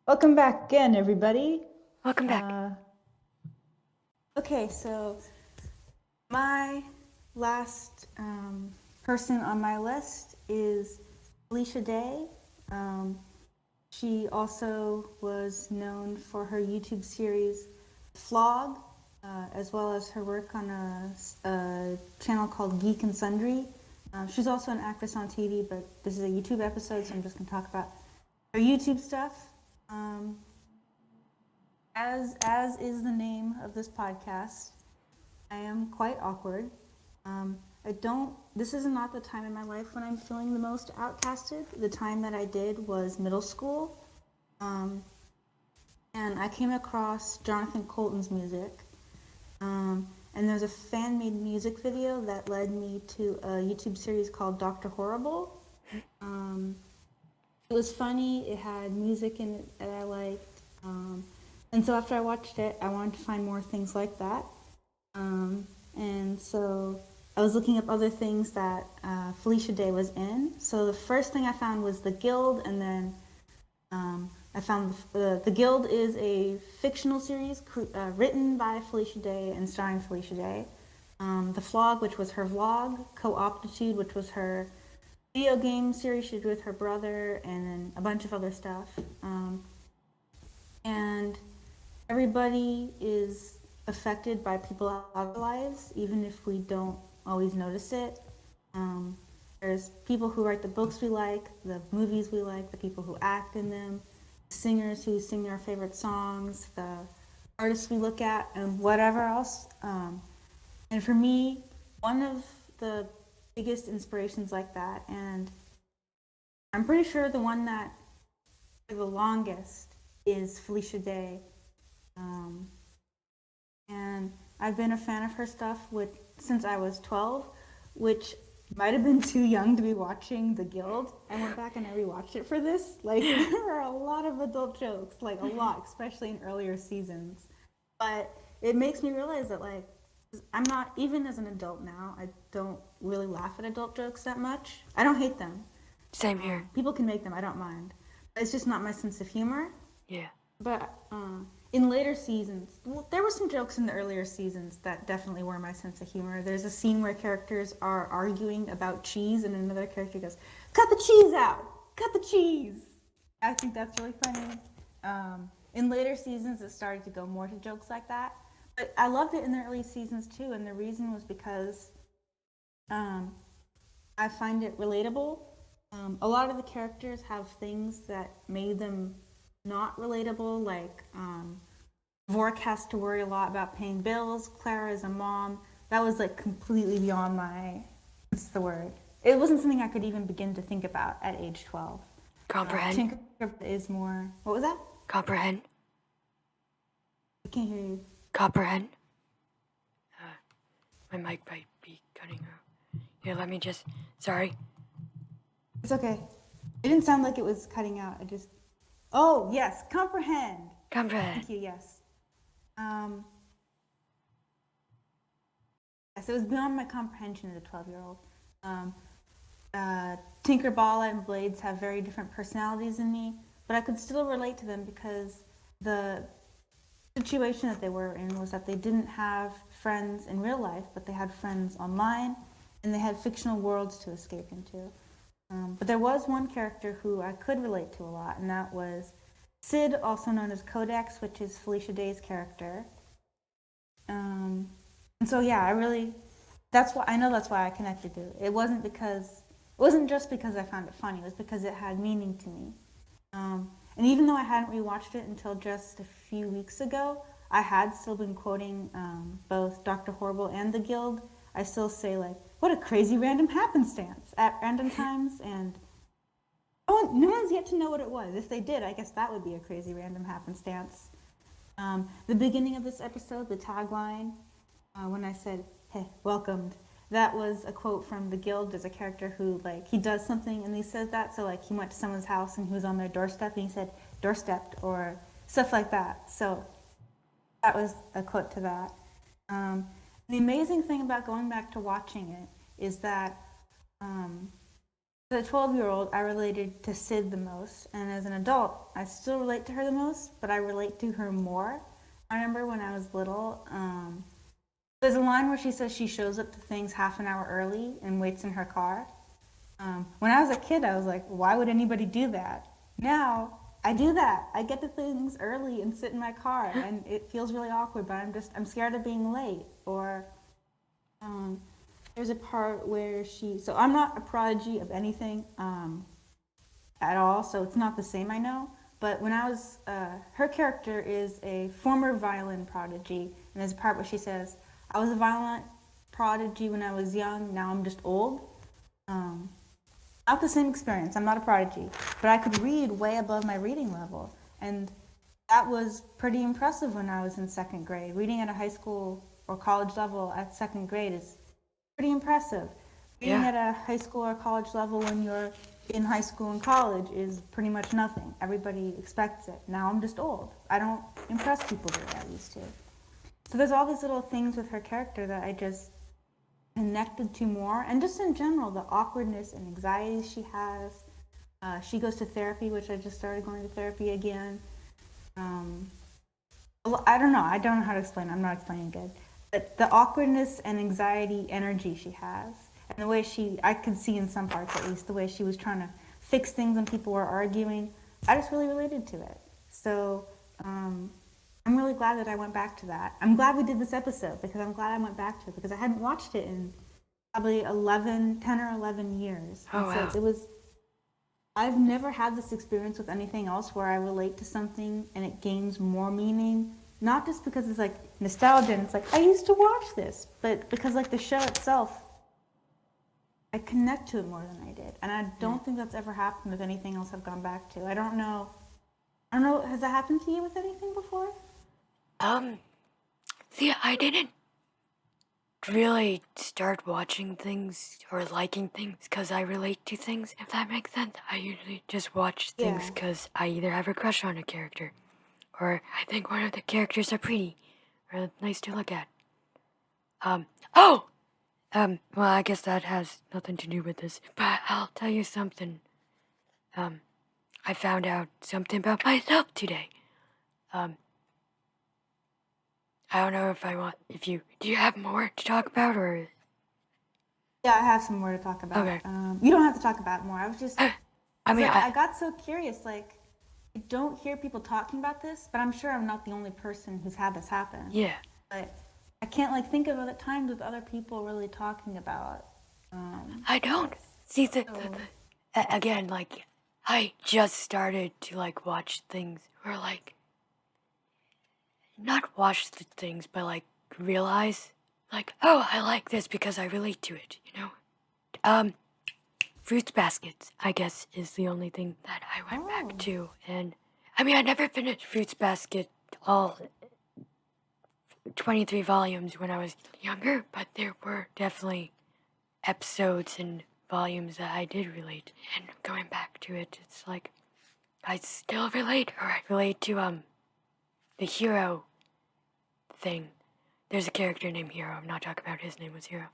Welcome back again, everybody. Welcome back. Okay, so my last person on my list is Felicia Day. She also was known for her YouTube series Vlog, as well as her work on a channel called Geek and Sundry. She's also an actress on TV, but this is a YouTube episode, so I'm just going to talk about her YouTube stuff. As is the name of this podcast, I am quite awkward. This is not the time in my life when I'm feeling the most outcasted. The time that I did was middle school. And I came across Jonathan Colton's music. And there's a fan-made music video that led me to a YouTube series called Dr. Horrible. It was funny, it had music in it that I liked. And so after I watched it, I wanted to find more things like that. And so I was looking up other things that Felicia Day was in. So the first thing I found was The Guild, and then I found The Guild is a fictional series written by Felicia Day and starring Felicia Day. The Vlog, which was her vlog, Co-optitude, which was her video game series she did with her brother, and then a bunch of other stuff. And everybody is affected by people out of our lives, even if we don't always notice it. There's people who write the books we like, the movies we like, the people who act in them, the singers who sing our favorite songs, the artists we look at, and whatever else. And for me, one of the biggest inspirations like that, and I'm pretty sure the one that for the longest is Felicia Day. And I've been a fan of her stuff since I was 12, which might have been too young to be watching The Guild. I went back and I rewatched it for this. There are a lot of adult jokes, a lot, especially in earlier seasons. But it makes me realize that, I'm not, even as an adult now, I don't really laugh at adult jokes that much. I don't hate them. Same here. People can make them, I don't mind. It's just not my sense of humor. Yeah. But in later seasons, there were some jokes in the earlier seasons that definitely were my sense of humor. There's a scene where characters are arguing about cheese, and another character goes, "Cut the cheese out! Cut the cheese!" I think that's really funny. In later seasons, it started to go more to jokes like that. But I loved it in the early seasons too, and the reason was because I find it relatable. A lot of the characters have things that made them not relatable, Vork has to worry a lot about paying bills. Clara is a mom. That was completely beyond what's the word? It wasn't something I could even begin to think about at age 12. Comprehend. Tinker is more, what was that? Comprehend. I can't hear you. Comprehend. My mic might be cutting out. Here, let me sorry. It's okay. It didn't sound like it was cutting out. Oh, yes, comprehend. Comprehend. Thank you, yes. So it was beyond my comprehension as a 12-year-old. Tinkerbell and Blades have very different personalities than me, but I could still relate to them because the situation that they were in was that they didn't have friends in real life, but they had friends online, and they had fictional worlds to escape into. But there was one character who I could relate to a lot, and that was Sid, also known as Codex, which is Felicia Day's character. And so yeah, that's why I connected to it. It wasn't just because I found it funny. It was because it had meaning to me. And even though I hadn't rewatched it until just a few weeks ago, I had still been quoting both Dr. Horrible and The Guild. I still say what a crazy random happenstance at random times, and no one's yet to know what it was. If they did, I guess that would be a crazy random happenstance. The beginning of this episode, the tagline, when I said, "Hey, welcomed," that was a quote from The Guild. There's a character who, he does something and he says that. So, he went to someone's house and he was on their doorstep and he said, "Doorstepped," or stuff like that. So, that was a quote to that. The amazing thing about going back to watching it is that As a 12-year-old, I related to Sid the most, and as an adult, I still relate to her the most, but I relate to her more. I remember when I was little, there's a line where she says she shows up to things half an hour early and waits in her car. When I was a kid, I was like, why would anybody do that? Now, I do that. I get to things early and sit in my car, and it feels really awkward, but I'm scared of being late. Or there's a part where so I'm not a prodigy of anything at all, so it's not the same, I know. But when I was, her character is a former violin prodigy, and there's a part where she says, I was a violin prodigy when I was young, now I'm just old. Not the same experience, I'm not a prodigy, but I could read way above my reading level. And that was pretty impressive when I was in second grade. Reading at a high school or college level at second grade is pretty impressive. Reading at a high school or college level when you're in high school and college is pretty much nothing. Everybody expects it. Now I'm just old. I don't impress people the way I used to. So there's all these little things with her character that I just connected to more. And just in general, the awkwardness and anxiety she has. She goes to therapy, which I just started going to therapy again. I don't know. I don't know how to explain it. I'm not explaining good. But the awkwardness and anxiety energy she has, and the way I could see in some parts at least, the way she was trying to fix things when people were arguing, I just really related to it. So I'm really glad that I went back to that. I'm glad we did this episode because I'm glad I went back to it because I hadn't watched it in probably 10 or 11 years. Oh, wow. So I've never had this experience with anything else where I relate to something and it gains more meaning. Not just because it's like nostalgia and it's like, I used to watch this, but because like the show itself, I connect to it more than I did. And I don't think that's ever happened with anything else I've gone back to. I don't know, has that happened to you with anything before? See, I didn't really start watching things or liking things because I relate to things, if that makes sense. I usually just watch things because I either have a crush on a character or I think one of the characters are pretty or nice to look at. Well, I guess that has nothing to do with this, but I'll tell you something. I found out something about myself today. I don't know do you have more to talk about, or? Yeah, I have some more to talk about. Okay. You don't have to talk about it more. I was just, I got so curious, like, I don't hear people talking about this, but I'm sure I'm not the only person who's had this happen. Yeah. But I can't, like, think of other times with other people really talking about I don't. See, again, like, I just started to, like, watch things, or, like, not watch the things, but, like, realize, like, oh, I like this because I relate to it, you know? Fruits baskets, I guess, is the only thing that I went back to, and, I mean, I never finished Fruits Basket all 23 volumes when I was younger, but there were definitely episodes and volumes that I did relate, and going back to it, it's like I still relate, or I relate to the hero thing. There's a character named Hero. I'm not talking about his name was Hero.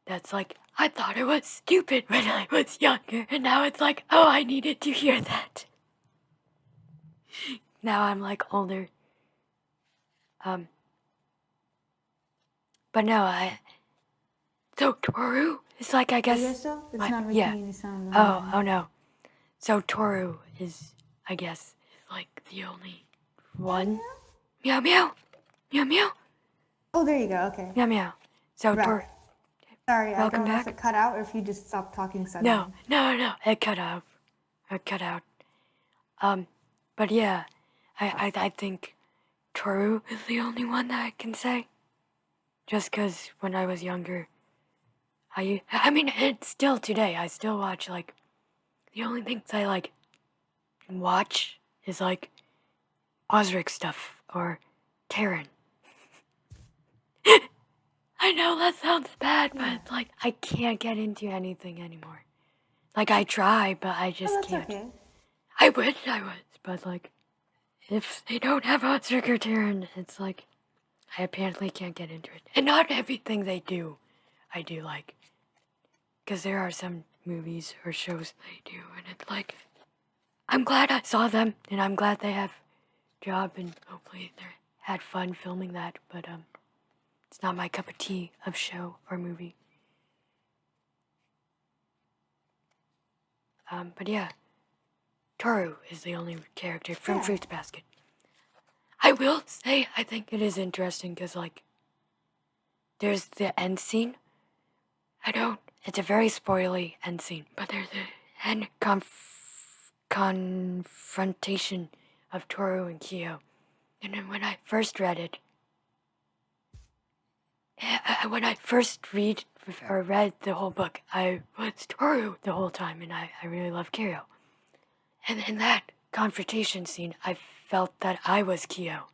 That's like, I thought it was stupid when I was younger, and now it's like, oh, I needed to hear that. Now I'm like older. But no, so Toru is like, I guess. It's not making any sound. Oh no. So Toru is, I guess, like the only one. Meow meow, meow meow. Oh, there you go. Okay. Meow meow. So Toru. Sorry, I Welcome don't know back. if it cut out or if you just stopped talking suddenly. No. It cut out. But yeah, I think Toru is the only one that I can say. Just because when I was younger, I mean, it's still today. I still watch, like, the only things I, like, watch is, like, Osric stuff or Terran. I know that sounds bad, but it's like, I can't get into anything anymore. Like, I try, but I just can't. Okay. I wish I was, but, like, if they don't have Osric or Terran, it's like, I apparently can't get into it. And not everything they do, I do like. Because there are some movies or shows they do, and it's like, I'm glad I saw them, and I'm glad they have a job, and hopefully they had fun filming that, but it's not my cup of tea of show or movie. But yeah, Toru is the only character from Fruits Basket. I will say, I think it is interesting, because, like, there's the end scene. It's a very spoily end scene, but there's the end confrontation of Toru and Kyo. And then when I first read it, read the whole book, I was Toru the whole time, and I really love Kyo. And in that confrontation scene, I felt that I was Kyo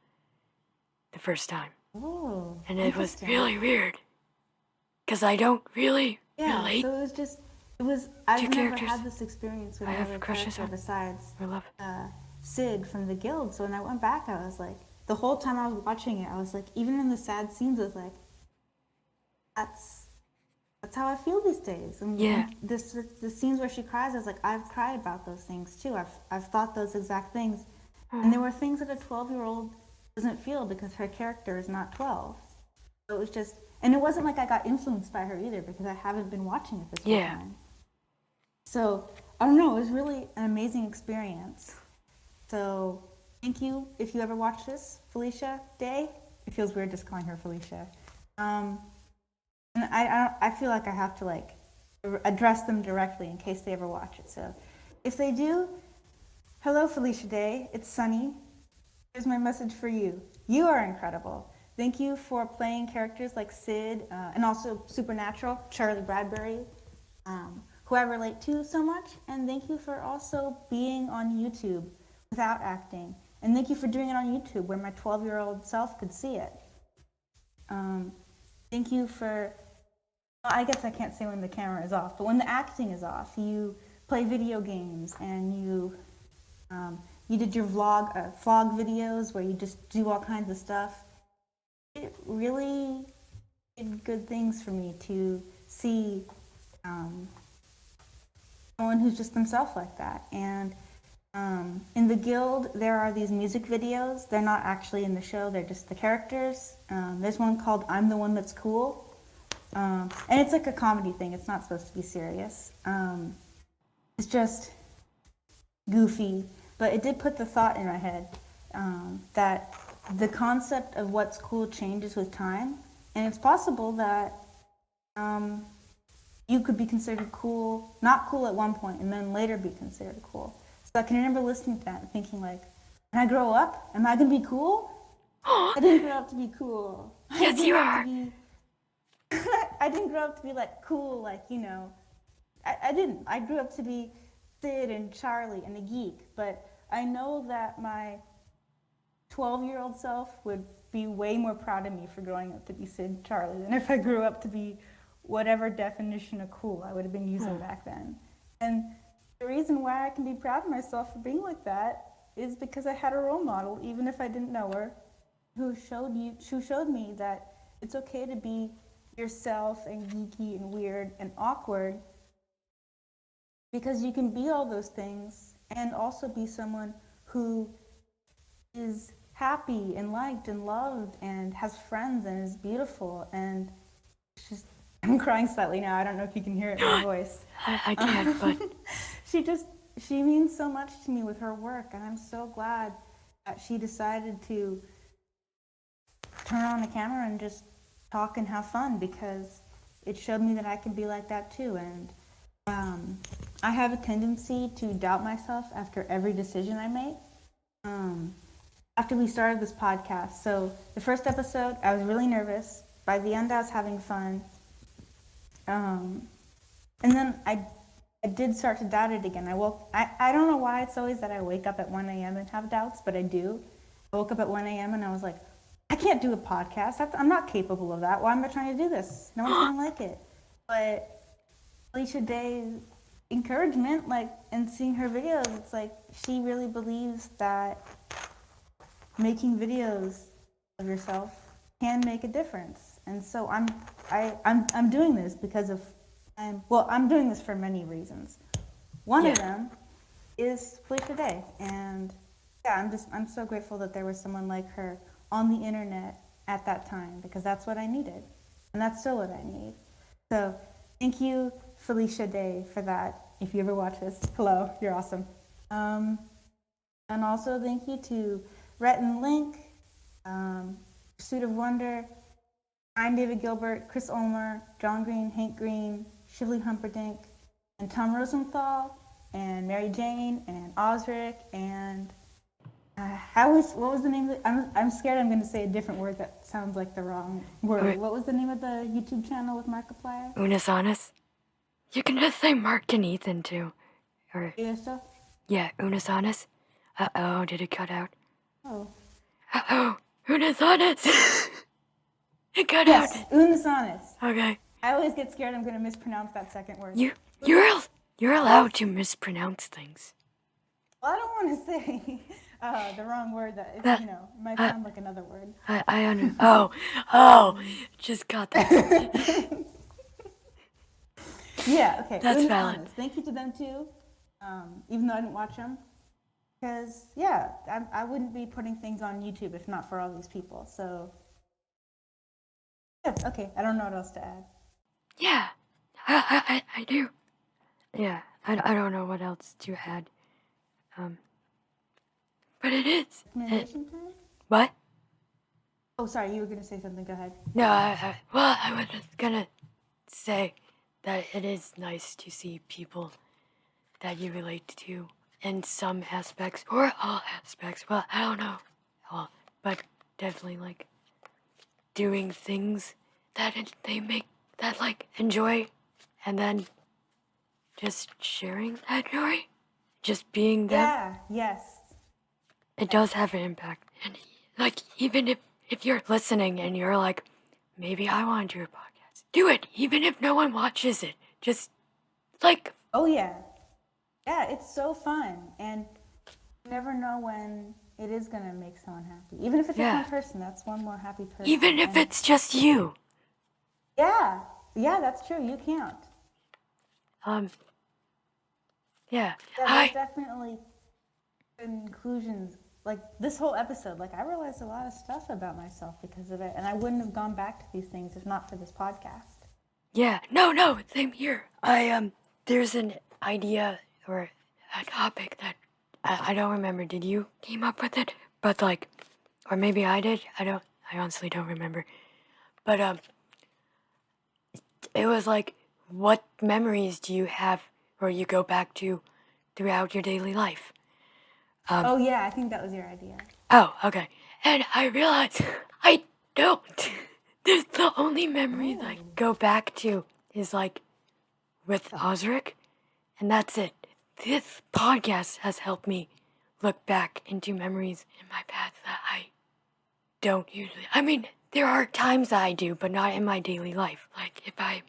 the first time. Oh, and it was really weird, because I don't really relate. So I've never characters. had this experience with I have another crushes character on besides I love Sid from the guild. So when I went back, I was like, the whole time I was watching it, I was like, even in the sad scenes, I was like, that's how I feel these days. And the scenes where she cries, I was like, I've cried about those things too. I've thought those exact things. And there were things that a 12-year-old doesn't feel because her character is not 12. So it was just, and it wasn't like I got influenced by her either, because I haven't been watching it this whole time. So I don't know, it was really an amazing experience. So thank you if you ever watch this, Felicia Day. It feels weird just calling her Felicia. And I feel like I have to like address them directly in case they ever watch it. So if they do, hello Felicia Day, it's Sunny. Here's my message for you. You are incredible. Thank you for playing characters like Sid and also Supernatural, Charlie Bradbury, who I relate to so much. And thank you for also being on YouTube without acting. And thank you for doing it on YouTube where my 12-year-old self could see it. Thank you for, well, I guess I can't say when the camera is off, but when the acting is off, you play video games and you did your vlog videos where you just do all kinds of stuff. It really did good things for me to see someone who's just themselves like that. And in the guild, there are these music videos. They're not actually in the show, they're just the characters. There's one called I'm the One That's Cool. And it's like a comedy thing, it's not supposed to be serious. It's just goofy, but it did put the thought in my head that the concept of what's cool changes with time, and it's possible that you could be considered cool, not cool at one point, and then later be considered cool. So I can remember listening to that and thinking like, when I grow up, am I going to be cool? I didn't grow up to be cool. Yes, you are. I didn't grow up to be like cool, like, you know, I didn't. I grew up to be Sid and Charlie and a geek, but I know that my 12-year-old self would be way more proud of me for growing up to be Sid and Charlie than if I grew up to be whatever definition of cool I would have been using back then. And the reason why I can be proud of myself for being like that is because I had a role model, even if I didn't know her, who showed me that it's okay to be yourself and geeky and weird and awkward, because you can be all those things and also be someone who is happy and liked and loved and has friends and is beautiful. And it's just, I'm crying slightly now. I don't know if you can hear it in my voice. I can't, but she means so much to me with her work, and I'm so glad that she decided to turn on the camera and just talk and have fun, because it showed me that I can be like that too. And I have a tendency to doubt myself after every decision I make. After we started this podcast, so the first episode, I was really nervous. By the end, I was having fun. And then I did start to doubt it again. I don't know why it's always that I wake up at 1 a.m. and have doubts, but I do. I woke up at 1 a.m. and I was like, I can't do a podcast. I'm not capable of that. Why am I trying to do this? No one's going to like it. But Felicia Day's encouragement, like, and seeing her videos, it's like she really believes that making videos of yourself can make a difference. And so I'm doing this because of I'm doing this for many reasons. One of Yeah. them is Felicia Day, and yeah, I'm so grateful that there was someone like her on the internet at that time because that's what I needed, and that's still what I need. So thank you, Felicia Day, for that. If you ever watch this, hello, you're awesome. Um, and also thank you to Rhett and Link, Pursuit of Wonder, I'm David Gilbert, Chris Ulmer, John Green, Hank Green, Shively Humperdinck, and Tom Rosenthal, and Mary Jane, and Osric, and what was the name of it? I'm scared I'm going to say a different word that sounds like the wrong word. What was the name of the YouTube channel with Markiplier? Unus Annus. You can just say Mark and Ethan too. Or, Stuff? yeah, Unus Annus. Uh-oh, did it cut out? Oh. Uh-oh, Unus Annus. It cut out. Yes, Unus Annus. Okay. I always get scared I'm going to mispronounce that second word. You're allowed to mispronounce things. Well, I don't want to say the wrong word that, might sound like another word. Just got that. Yeah, okay. That's Unus valid. Annus. Thank you to them too, even though I didn't watch them. Because, yeah, I wouldn't be putting things on YouTube if not for all these people. So, yeah, okay. I don't know what else to add. Yeah, I do. Yeah, I don't know what else to add. But it is. Recommendation time? What? Oh, sorry, you were going to say something. Go ahead. No, I was just gonna say that it is nice to see people that you relate to in some aspects or all aspects. Well, I don't know. Well, but definitely like doing things that they make that like enjoy, and then just sharing that joy, just being them. Yeah, yes. It does have an impact, and like even if you're listening and you're like, maybe I want to do a podcast, do it. Even if no one watches it, just like Oh, yeah. Yeah, it's so fun. And you never know when it is going to make someone happy. Even if it's just one person, that's one more happy person. even if it's just you. Yeah, yeah, that's true. You can't. Yeah. Yeah, there's definitely conclusions. Like this whole episode, like I realized a lot of stuff about myself because of it, and I wouldn't have gone back to these things if not for this podcast. Yeah. No, same here. There's an idea or a topic that I don't remember. Did you came up with it? But like, or maybe I did. I honestly don't remember. But it was like, what memories do you have or you go back to throughout your daily life? Oh yeah, I think that was your idea. Oh, okay. And I realized I don't. There's the only memories I go back to is like with Osric, and that's it. This podcast has helped me look back into memories in my past that I don't usually. I mean, there are times that I do, but not in my daily life. Like if I'm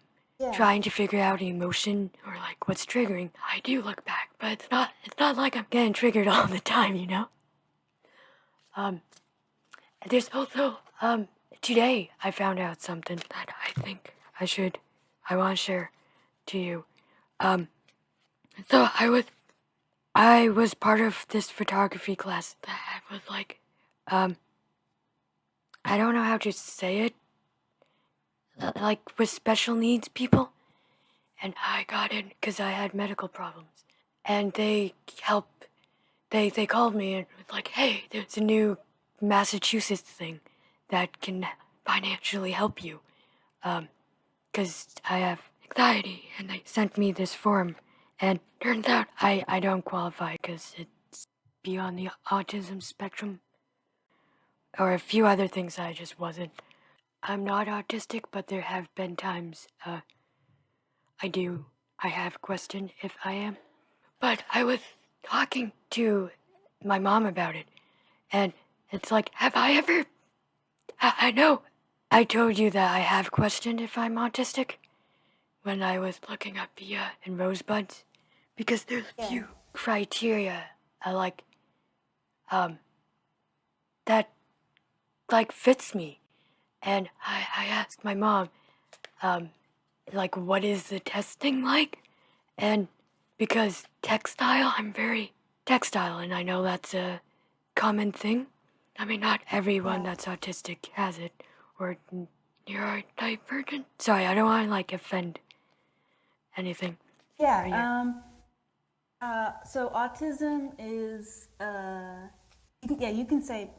trying to figure out an emotion or like what's triggering, I do look back, but it's not like I'm getting triggered all the time, you know? There's also today I found out something that I think I want to share to you. So I was part of this photography class that was like, I don't know how to say it, like with special needs people. And I got in because I had medical problems. And they called me and was like, hey, there's a new Massachusetts thing that can financially help you. Because I have anxiety. And they sent me this form. And turns out I don't qualify because it's beyond the autism spectrum. Or a few other things I just wasn't. I'm not autistic, but there have been times I have questioned if I am. But I was talking to my mom about it, and it's like, have I ever... I know I told you that I have questioned if I'm autistic when I was looking up in Rosebuds, because there's a few criteria that like fits me. And I asked my mom, like, what is the testing like? And because I'm very textile, and I know that's a common thing. I mean, not everyone Yeah. that's autistic has it, or neurodivergent. Sorry, I don't want to, like, offend anything. Yeah. Right here. So autism is, you can say,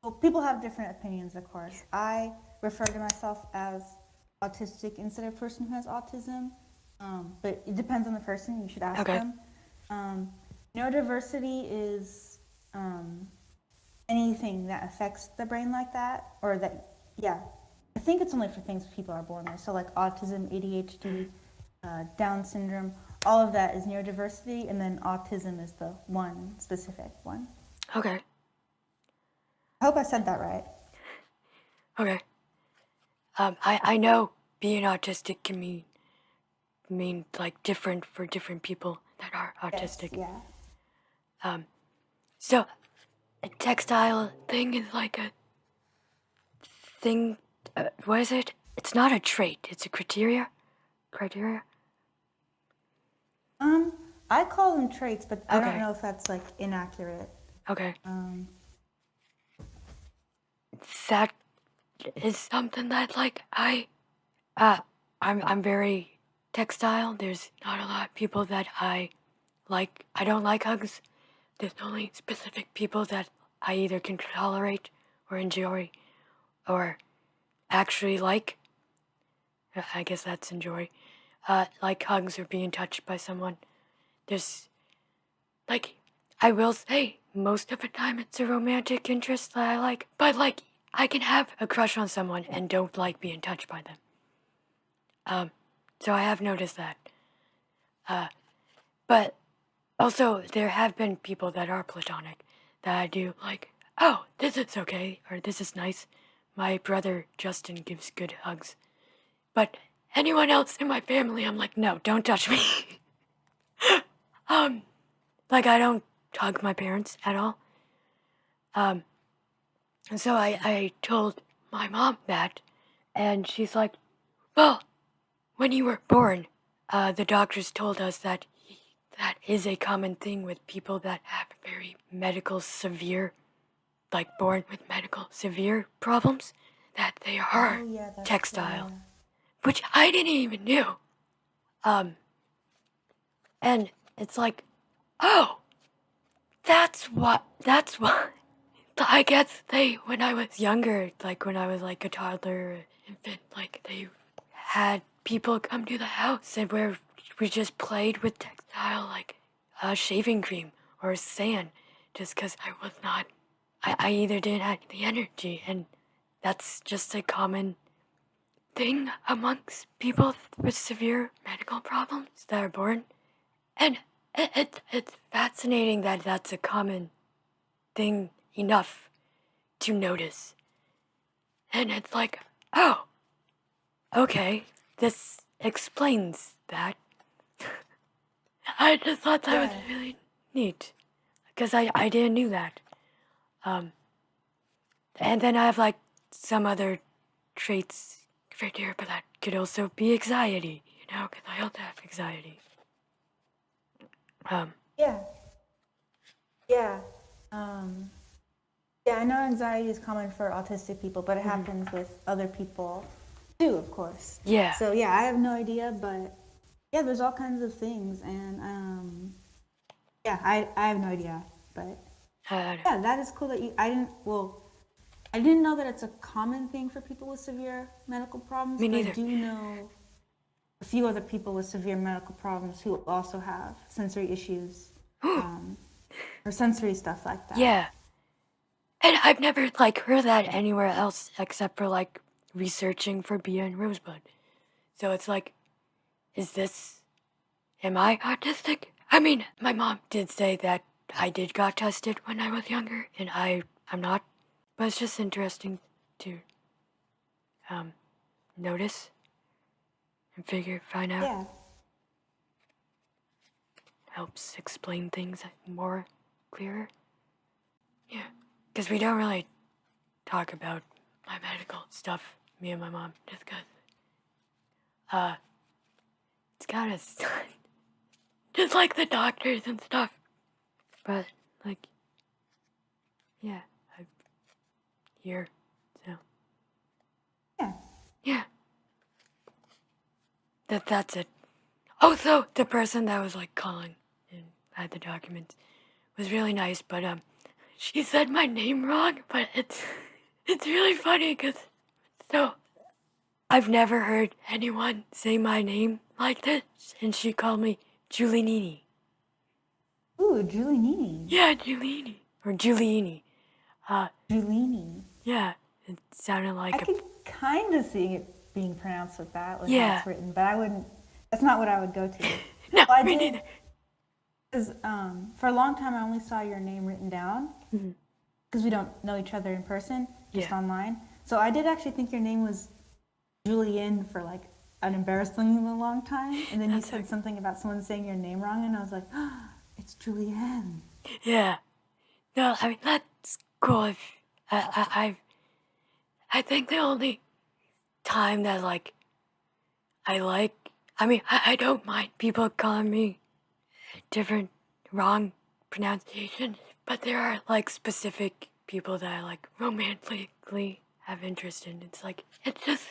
well, people have different opinions, of course. I refer to myself as autistic instead of person who has autism, but it depends on the person. You should ask Okay. them. Neurodiversity is anything that affects the brain like that, or that, yeah. I think it's only for things people are born with. So like autism, ADHD, Down syndrome, all of that is neurodiversity, and then autism is the one specific one. Okay. I hope I said that right. Okay. I know being autistic can mean like different for different people that are autistic. Yes, yeah. So a textile thing is like a thing. What is it? It's not a trait. It's a criteria. Criteria. I call them traits, but I don't Okay. know if that's like inaccurate. Okay. That is something that like I'm very textile. There's not a lot of people that I like. I don't like hugs. There's only specific people that I either can tolerate or enjoy or actually like. I guess that's enjoy. Like hugs or being touched by someone. There's, like, I will say, most of the time it's a romantic interest that I like. But, like, I can have a crush on someone and don't like being touched by them. So I have noticed that. But also, there have been people that are platonic that I do like, oh, this is okay, or this is nice. My brother Justin gives good hugs. But anyone else in my family, I'm like, no, don't touch me. Like, I don't hug my parents at all. And so I told my mom that, and she's like, well, when you were born, the doctors told us that that is a common thing with people that have very medical severe, like born with medical severe problems, that they are Oh yeah, that's true. textile, Yeah. which I didn't even knew. And it's like, oh, that's what, I guess when I was younger, like when I was like a toddler, or infant, like they had people come to the house and where we just played with textile, like shaving cream or sand, just because I either didn't have the energy, and that's just a common thing amongst people with severe medical problems that are born. And it's fascinating that that's a common thing enough to notice. And it's like, oh, okay, this explains that. I just thought that was Yeah. really neat. Because I didn't knew that. And then I have like some other traits right here, but that could also be anxiety, because I also have anxiety. Yeah. Yeah. Um, yeah, I know anxiety is common for autistic people, but it happens with other people too, of course. Yeah. So yeah, I have no idea, but yeah, there's all kinds of things, and yeah, I have no idea, but yeah, that is cool that you. I didn't know that it's a common thing for people with severe medical problems, Me but I neither. do know a few other people with severe medical problems who also have sensory issues, or sensory stuff like that. Yeah. And I've never like heard that anywhere else except for like researching for Bia and Rosebud. So it's like, am I autistic? I mean, my mom did say that I did got tested when I was younger, and I'm not. But it's just interesting to notice and find out. Yeah. Helps explain things more clearer. Yeah, because we don't really talk about my medical stuff, me and my mom, just because it's kind of just like the doctors and stuff. But, like, yeah, I'm here, so. Yeah. Yeah. That's it. Also, the person that was, like, calling and had the documents was really nice, but, she said my name wrong, but it's really funny, because, so, I've never heard anyone say my name like this, and she called me Julienne. Ooh, Julienne. Yeah, Julienne. Or Julienne. Julienne. Yeah, it sounded like I could kind of see it being pronounced with that, with how Yeah. it's written, but I wouldn't. That's not what I would go to. No, Well, I me did, neither. because for a long time I only saw your name written down, Mm-hmm. because we don't know each other in person, just Yeah. online. So I did actually think your name was Julienne for like an embarrassingly long time, and then you That's said okay. something about someone saying your name wrong, and I was like, oh, it's Julienne. Yeah. No, I mean, that's cool. I think the only time that, like, I don't mind people calling me different, wrong pronunciations, but there are, like, specific people that I, like, romantically have interest in. It's just,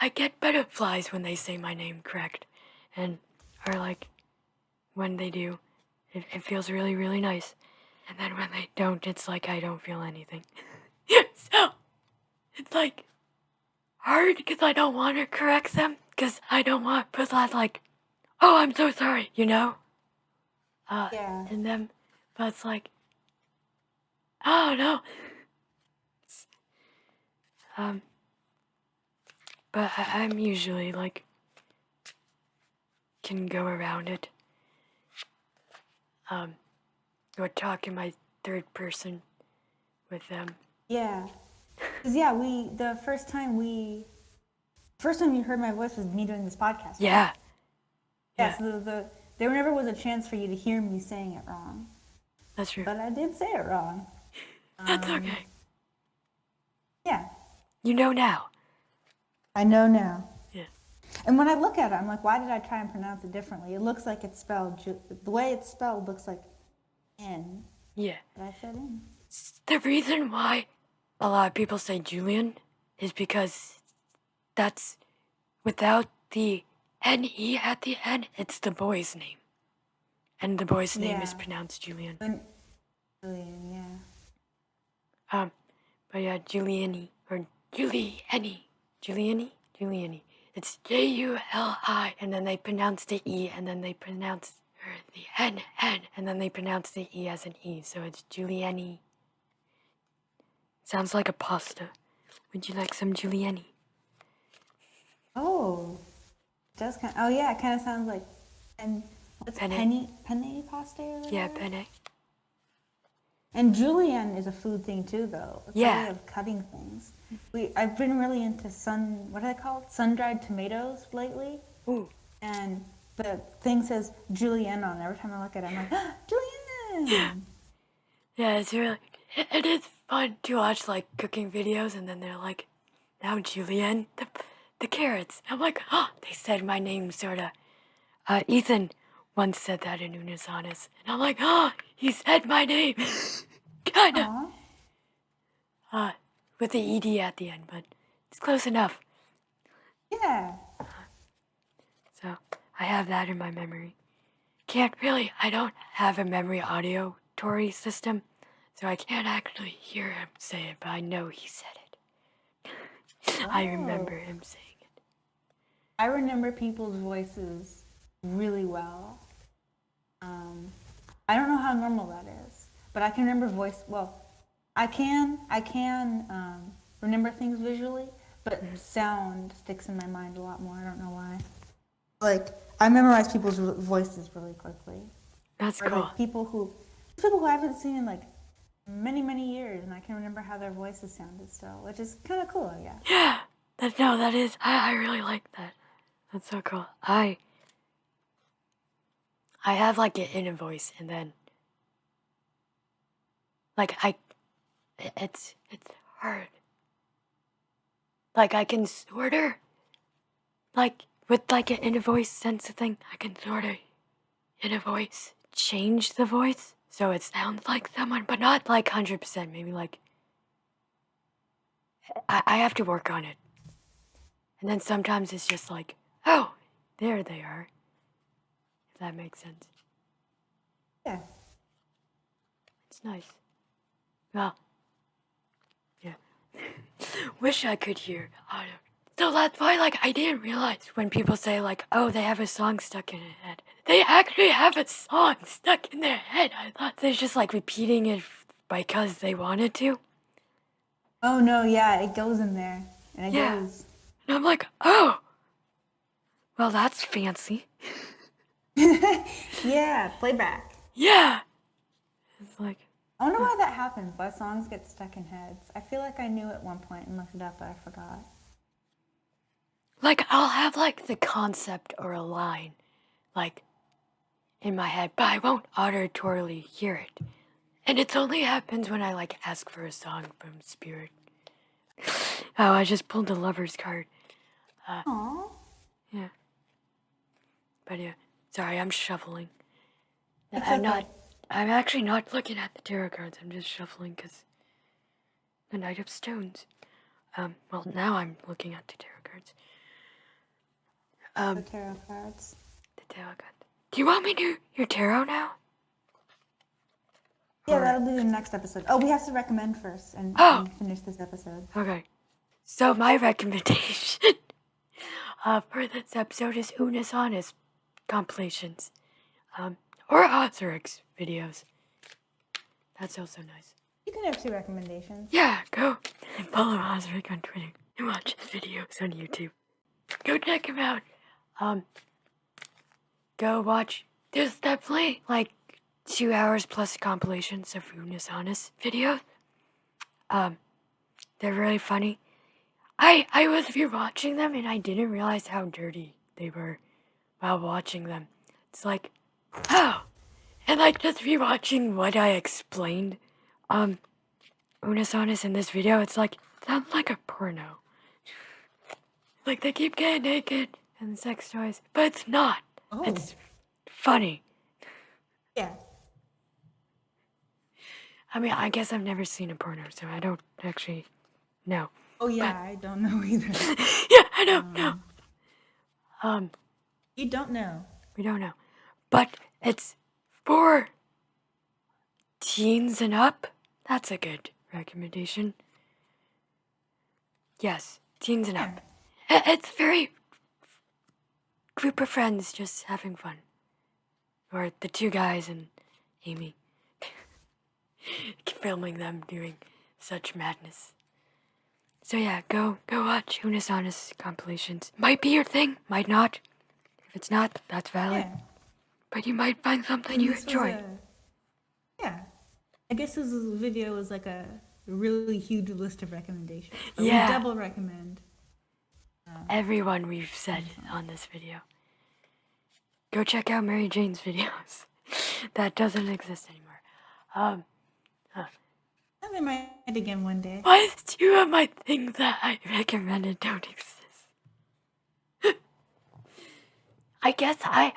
I get butterflies when they say my name correct, or, like, when they do, it feels really, really nice. And then when they don't, it's like I don't feel anything. So, it's, like, hard because I don't want to correct them, because I don't want to put that, like, oh, I'm so sorry, Yeah. in them. But it's like, oh, no. Um, but I'm usually, like, can go around it. Or talk in my third person with them. Yeah. Because, yeah, the first time you heard my voice was me doing this podcast. Right? Yeah. Yeah, so there never was a chance for you to hear me saying it wrong. That's true. But I did say it wrong. That's okay. Yeah. You know now. I know now. Yeah. And when I look at it, I'm like, why did I try and pronounce it differently? It looks like it's spelled, the way it's spelled looks like N. Yeah. But I said N. The reason why a lot of people say Julian is because that's without the N-E at the end, it's the boy's name. And the boy's name is Yeah. pronounced Julian. Julienne, yeah. But yeah, Julienne, or Julienne. It's Juli, and then they pronounce the E, and then they pronounce the N, and then they pronounce the E as an E, so it's Julienne. Sounds like a pasta. Would you like some Julienne? Oh. It does kind of, oh yeah, it kind of sounds like, and what's Penne. penne pasta or whatever? Yeah, penne. And julienne is a food thing too, though. It's Yeah. a way of cutting things. I've been really into what are they called? Sun-dried tomatoes lately. Ooh. And the thing says julienne on it. Every time I look at it, I'm like, ah, julienne! Yeah, it is fun to watch, like, cooking videos, and then they're like, now Julienne, the carrots. I'm like, oh, they said my name, sorta. Ethan once said that in Unus Annus, and I'm like, oh, he said my name. Kinda. Aw. With the ED at the end, but it's close enough. Yeah. So, I have that in my memory. I don't have a memory auditory system, so I can't actually hear him say it, but I know he said it. I remember him saying it. I remember people's voices really well. I don't know how normal that is, but I can remember I can remember things visually, but sound sticks in my mind a lot more. I don't know why. Like, I memorize people's voices really quickly. That's Or cool. like people who I haven't seen in like many, many years, and I can remember how their voices sounded still, which is kind of cool, I guess. Yeah, that is, I really like that. That's so cool. I have, like, an inner voice, and then, like, it's hard. Like, I can sorta, like, with like an inner voice sense of thing, I can sort of inner voice change the voice so it sounds like someone, but not like 100%. Maybe like I have to work on it. And then sometimes it's just like, oh, there they are. If that makes sense. Yeah. It's nice. Well, yeah. Wish I could hear auto. So that's why, like, I didn't realize when people say, like, oh, they have a song stuck in their head. They actually have a song stuck in their head. I thought they're just, like, repeating it because they wanted to. Oh no, yeah, it goes in there. And it Yeah. goes. And I'm like, oh, well, that's fancy. Yeah, playback. Yeah. It's like, I wonder why that happens, why songs get stuck in heads. I feel like I knew at one point and looked it up, but I forgot. like, I'll have, like, the concept or a line, like, in my head, but I won't auditorily hear it. And it only happens when I, like, ask for a song from Spirit. Oh, I just pulled the lover's card. Aww. Yeah. But yeah, sorry, I'm shuffling. It's I'm okay. not, I'm actually not looking at the tarot cards. I'm just shuffling because the Knight of Stones. Well, now I'm looking at the tarot cards. The tarot cards. The tarot cards. Do you want me to do your tarot now? Yeah, Or- that'll be the next episode. Oh, we have to recommend first and finish this episode. Okay. So my recommendation for this episode is Unus Annus compilations. Or Osric's videos. That's also nice. You can have 2 recommendations. Yeah, go and follow Osric on Twitter and watch his videos on YouTube. Go check him out. Go watch. There's definitely like 2 hours plus compilations of Unus Annus videos. They're really funny. I was rewatching them and I didn't realize how dirty they were while watching them. It's like, oh, and like just rewatching what I explained, Unus Annus in this video, it's like, sounds like a porno. Like they keep getting naked and sex toys, but it's not. Oh. It's funny. Yeah. I mean, I guess I've never seen a porno, so I don't actually know. Oh yeah, I don't know either. Yeah, I don't know. You don't know. We don't know. But it's for teens and up. That's a good recommendation. Yes, teens and up. It's very group of friends just having fun. Or the 2 guys and Amy. Filming them doing such madness. So yeah, go watch Unus Annus compilations. Might be your thing, might not. If it's not, that's valid. Yeah. But you might find something you This was enjoy. yeah. I guess this video was like a really huge list of recommendations. But Yeah. We double recommend. Everyone we've said on this video. Go check out Mary Jane's videos. That doesn't exist anymore. And they might again one day. Why 2 of my things that I recommended don't exist? I guess I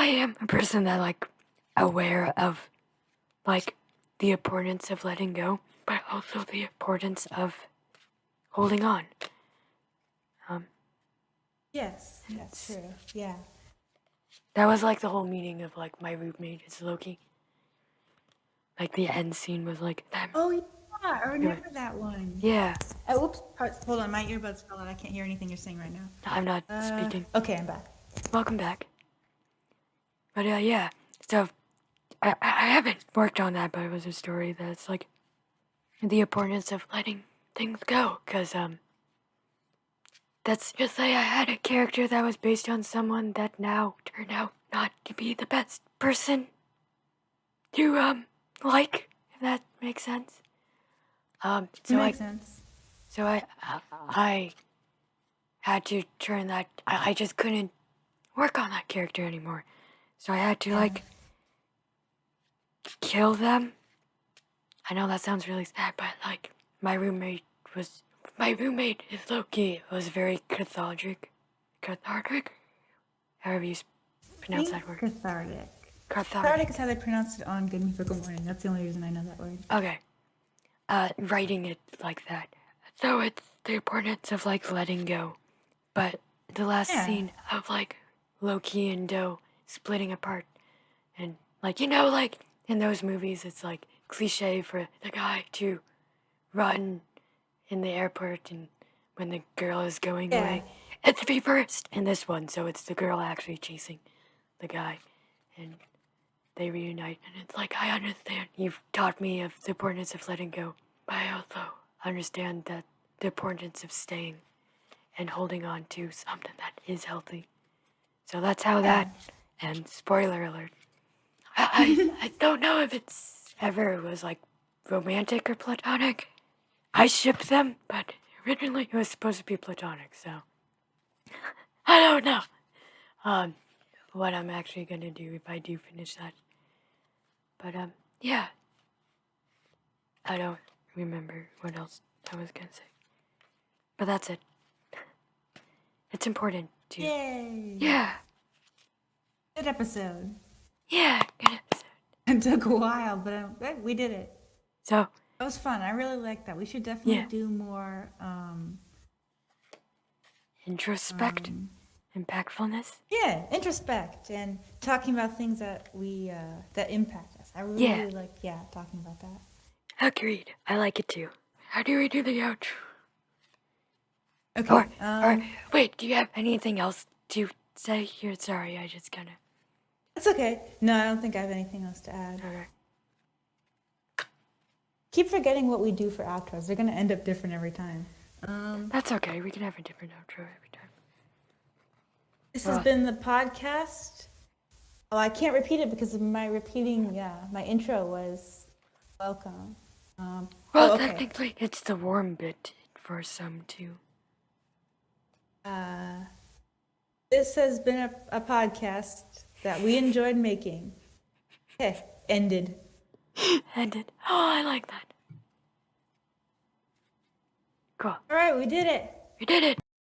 am a person that like aware of like the importance of letting go, but also the importance of holding on. Yes, that's true. Yeah. That was like the whole meaning of like my roommate is Loki. Like the end scene was like that. Oh yeah, I remember that one. Yeah, Oh, oops. Hold on, my earbuds fell out. I can't hear anything you're saying right now. I'm not speaking. Okay, I'm back. Welcome back. But yeah, so I haven't worked on that, but it was a story that's like the importance of letting things go, because that's just like I had a character that was based on someone that now turned out not to be the best person to like, if that makes sense. It makes sense. So I had to turn that. I just couldn't work on that character anymore. So I had to like kill them. I know that sounds really sad, but like my roommate is Loki. It was very cathartic. Cathartic? however you pronounce that word. Cathartic. Cathartic. Cathartic is how they pronounce it on Good Mythical Morning. That's the only reason I know that word. Okay. Writing it like that. So it's the importance of, like, letting go. But the last scene of, like, Loki and Do splitting apart. And, like, like, in those movies, it's, like, cliche for the guy to run in the airport and when the girl is going away. It's reversed in this one, so it's the girl actually chasing the guy. And they reunite, and it's like, I understand. You've taught me of the importance of letting go, but I also understand that the importance of staying and holding on to something that is healthy. So that's how that ends. Spoiler alert. I don't know if it's ever was like romantic or platonic. I ship them, but originally it was supposed to be platonic, so I don't know what I'm actually gonna do if I do finish that. But yeah. I don't remember what else I was gonna say. But that's it. It's important to. Yay! Yeah. Good episode. Yeah, good episode. It took a while, but we did it. So. It was fun. I really like that. We should definitely do more. Introspect. Impactfulness. Yeah, introspect and talking about things that we that impact us. I really like talking about that. Agreed. I like it too. How do we do the outro? Okay. Or wait, do you have anything else to say here? Sorry, I just kind of. It's okay. No, I don't think I have anything else to add. Okay. Keep forgetting what we do for outros. They're going to end up different every time. That's okay. We can have a different outro every time. This has been the podcast. Oh, I can't repeat it because of my repeating. My intro was welcome. Technically, it's the warm bit for some too. This has been a podcast that we enjoyed making. Okay, ended. Ended. Oh, I like that. Cool. All right, we did it. We did it.